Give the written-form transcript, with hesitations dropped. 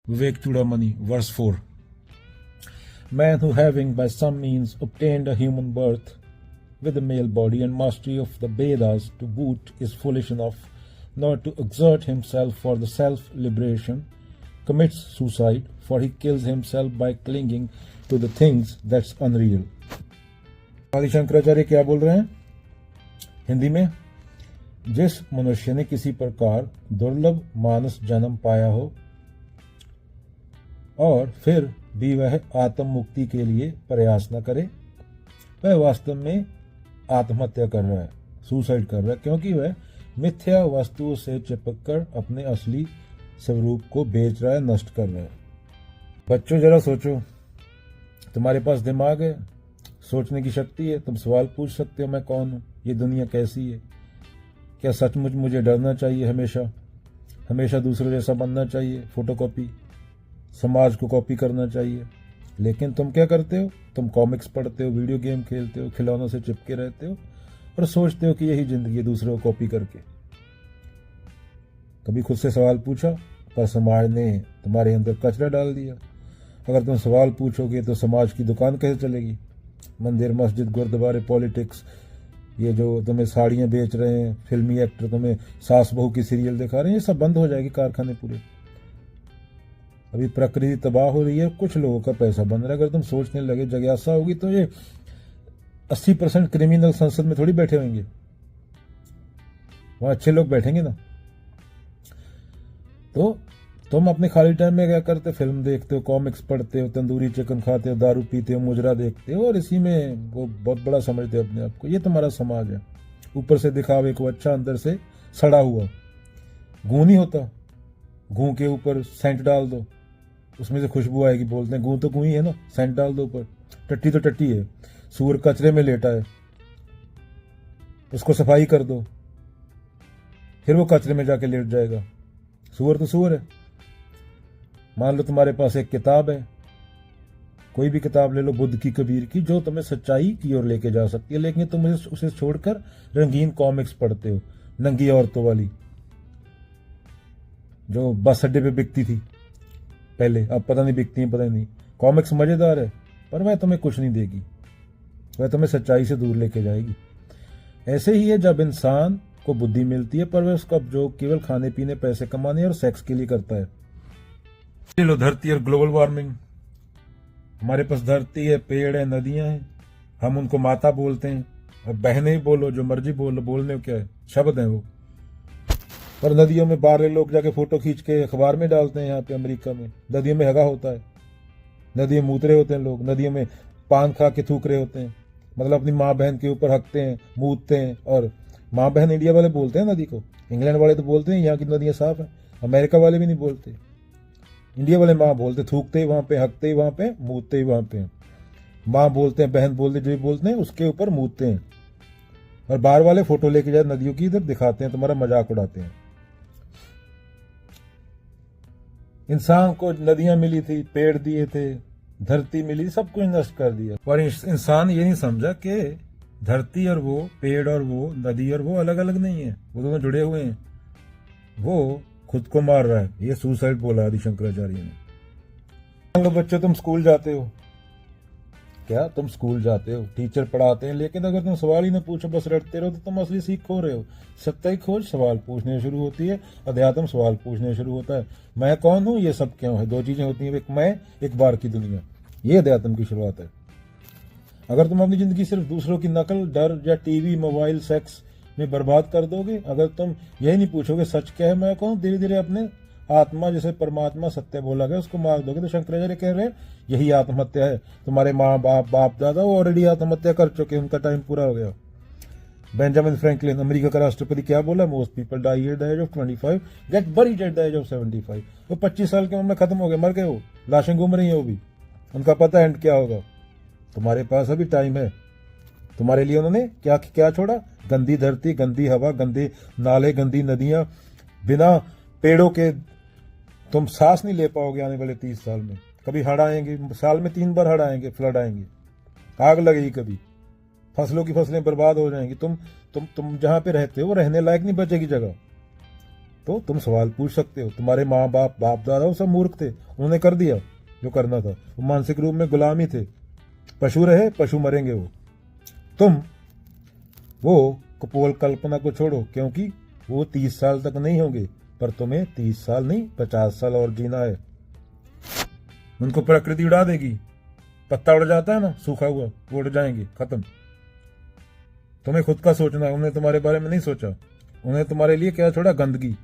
Vivek Chudamani, verse 4. Man who having by some means obtained a human birth with a male body and mastery of the Vedas to boot is foolish enough not to exert himself for the self-liberation, commits suicide, for he kills himself by clinging to the things that's unreal. आदि शंकराचार्य क्या बोल रहे हैं हिंदी में? जिस मनुष्य ने किसी प्रकार दुर्लभ मानस जन्म पाया हो और फिर भी वह आत्म मुक्ति के लिए प्रयास न करे, वह वास्तव में आत्महत्या कर रहा है, सुसाइड कर रहा है, क्योंकि वह मिथ्या वस्तुओं से चिपककर अपने असली स्वरूप को बेच रहा है, नष्ट कर रहा है। बच्चों जरा सोचो, तुम्हारे पास दिमाग है, सोचने की शक्ति है, तुम सवाल पूछ सकते हो मैं कौन हूँ, ये दुनिया कैसी है, क्या सचमुच मुझे डरना चाहिए, हमेशा दूसरों जैसा बनना चाहिए, फोटोकॉपी, समाज को कॉपी करना चाहिए। लेकिन तुम क्या करते हो? तुम कॉमिक्स पढ़ते हो, वीडियो गेम खेलते हो, खिलौनों से चिपके रहते हो और सोचते हो कि यही जिंदगी है, दूसरों को कॉपी करके। कभी खुद से सवाल पूछा? पर समाज ने तुम्हारे अंदर कचरा डाल दिया। अगर तुम सवाल पूछोगे तो समाज की दुकान कैसे चलेगी? मंदिर, मस्जिद, गुरुद्वारे, पॉलिटिक्स, ये जो तुम्हें साड़ियाँ बेच रहे हैं, फिल्मी एक्टर तुम्हें सास बहू की सीरियल दिखा रहे हैं, ये सब बंद हो जाएगी, कारखाने पूरे। अभी प्रकृति तबाह हो रही है, कुछ लोगों का पैसा बन रहा है। अगर तुम सोचने लगे, जिज्ञासा होगी, तो ये 80% क्रिमिनल संसद में थोड़ी बैठे होंगे, वहां अच्छे लोग बैठेंगे ना। तो तुम अपने खाली टाइम में क्या करते हो? फिल्म देखते हो, कॉमिक्स पढ़ते हो, तंदूरी चिकन खाते हो, दारू पीते हो, मुजरा देखते हो और इसी में वो बहुत बड़ा समझते हो अपने आप को। ये तुम्हारा समाज है। ऊपर से दिखावे को अच्छा, अंदर से सड़ा हुआ। घू नहीं होता, घू के ऊपर सेंट डाल दो, उसमें से खुशबू आएगी, बोलते हैं। घू तो घू ही है ना, सेंट डाल दो ऊपर। टट्टी तो टट्टी है, सूअर कचरे में लेटा है, उसको सफाई कर दो, फिर वो कचरे में जाके लेट जाएगा। सूअर तो सूअर है। मान लो तुम्हारे पास एक किताब है, कोई भी किताब ले लो, बुद्ध की, कबीर की, जो तुम्हें सच्चाई की ओर लेके जा सकती है, लेकिन तुम उसे छोड़कर रंगीन कॉमिक्स पढ़ते हो, नंगी औरतों वाली, जो बस अड्डे पे बिकती थी पहले, अब पता नहीं बिकती है, पता नहीं। कॉमिक्स मजेदार है, पर वह तुम्हें कुछ नहीं देगी, वह तुम्हें सच्चाई से दूर लेके जाएगी। ऐसे ही है जब इंसान को बुद्धि मिलती है, पर वह उसका उपयोग केवल खाने पीने, पैसे कमाने और सेक्स के लिए करता है। लो धरती और ग्लोबल वार्मिंग। हमारे पास धरती है, पेड़ है, नदियां हैं, हम उनको माता बोलते हैं। अब बहने ही बोलो, जो मर्जी बोलो, बोलने को क्या है, शब्द है वो। पर नदियों में बाहर लोग जाके फोटो खींच के अखबार में डालते हैं। यहाँ पे अमेरिका में नदियों में हगा होता है, नदियों में मूतरे होते हैं लोग, नदियों में पान खा के थूक रहे होते हैं, मतलब अपनी माँ बहन के ऊपर हकते हैं, मूतते हैं। और माँ बहन इंडिया वाले बोलते हैं नदी को, इंग्लैंड वाले तो बोलते हैं यहाँ की नदियाँ साफ है, अमेरिका वाले भी नहीं बोलते, इंडिया वाले माँ बोलते, थूकते ही वहां पे, हकते ही वहां पे, मूतते ही वहां पे। माँ बोलते हैं, बहन बोलते, जो भी बोलते हैं उसके ऊपर मूतते हैं। और बाहर वाले फोटो लेके जाए नदियों की, इधर दिखाते हैं, तुम्हारा मजाक उड़ाते हैं। इंसान को नदियां मिली थी, पेड़ दिए थे, धरती मिली, सब कुछ नष्ट कर दिया। पर इंसान ये नहीं समझा कि धरती और वो, पेड़ और वो, नदी और वो अलग अलग नहीं है, वो दोनों जुड़े हुए हैं। वो खुद को मार रहा है, ये सुसाइड बोला आदि शंकराचार्य ने। मान लो बच्चों, तुम स्कूल जाते हो, क्या तुम स्कूल जाते हो, टीचर पढ़ाते हैं, लेकिन अगर तुम सवाल ही ना पूछो, बस रटते रहो, तो तुम असली सीख खो रहे हो। सत्य की खोज सवाल पूछने शुरू होती है, अध्यात्म सवाल पूछने शुरू होता है। मैं कौन हूं, ये सब क्यों है, दो चीजें होती हैं, एक मैं, एक बाहर की दुनिया। ये अध्यात्म की शुरुआत है। अगर तुम अपनी जिंदगी सिर्फ दूसरों की नकल, डर या टीवी, मोबाइल, सेक्स में बर्बाद कर दोगे, अगर तुम यही नहीं पूछोगे सच क्या है, मैं कौन, धीरे धीरे अपने आत्मा, जिसे परमात्मा सत्य बोला गया, उसको मार दोगे, तो शंकराचार्य कह रहे हैं यही आत्महत्या है। तुम्हारे माँ बाप दादा वो ऑलरेडी आत्महत्या कर चुके, उनका टाइम पूरा हो गया। बेंजामिन फ्रैंकलिन, अमेरिका का राष्ट्रपति, क्या बोला? Most people die at the age of 25, get buried at the age of 75। वो 25 साल की उम्र में खत्म हो गए, मर गए, वो लाशें घूम रही है, वो भी, उनका पता एंड क्या होगा। तुम्हारे पास अभी टाइम है। तुम्हारे लिए उन्होंने क्या क्या छोड़ा? गंदी धरती, गंदी हवा, गंदे नाले, गंदी नदियां। बिना पेड़ों के तुम सांस नहीं ले पाओगे आने वाले 30 साल में। कभी हड़ आएंगे, साल में 3 बार हड़ आएंगे, फ्लड आएंगे, आग लगेगी, कभी फसलों की फसलें बर्बाद हो जाएंगी। तुम जहां पे रहते हो वो रहने लायक नहीं बचेगी जगह। तो तुम सवाल पूछ सकते हो। तुम्हारे माँ बाप बाप दादा वो सब मूर्ख थे, उन्होंने कर दिया जो करना था, वो मानसिक रूप में गुलाम ही थे। पशु रहे पशु मरेंगे वो। तुम वो कुपोल कल्पना को छोड़ो, क्योंकि वो 30 साल तक नहीं होंगे, पर तुम्हें 30 साल नहीं 50 साल और जीना है। उनको प्रकृति उड़ा देगी। पत्ता उड़ जाता है ना सूखा हुआ, वो उड़ जाएंगे, खत्म। तुम्हें खुद का सोचना है, उन्हें तुम्हारे बारे में नहीं सोचा। उन्हें तुम्हारे लिए क्या छोड़ा, गंदगी।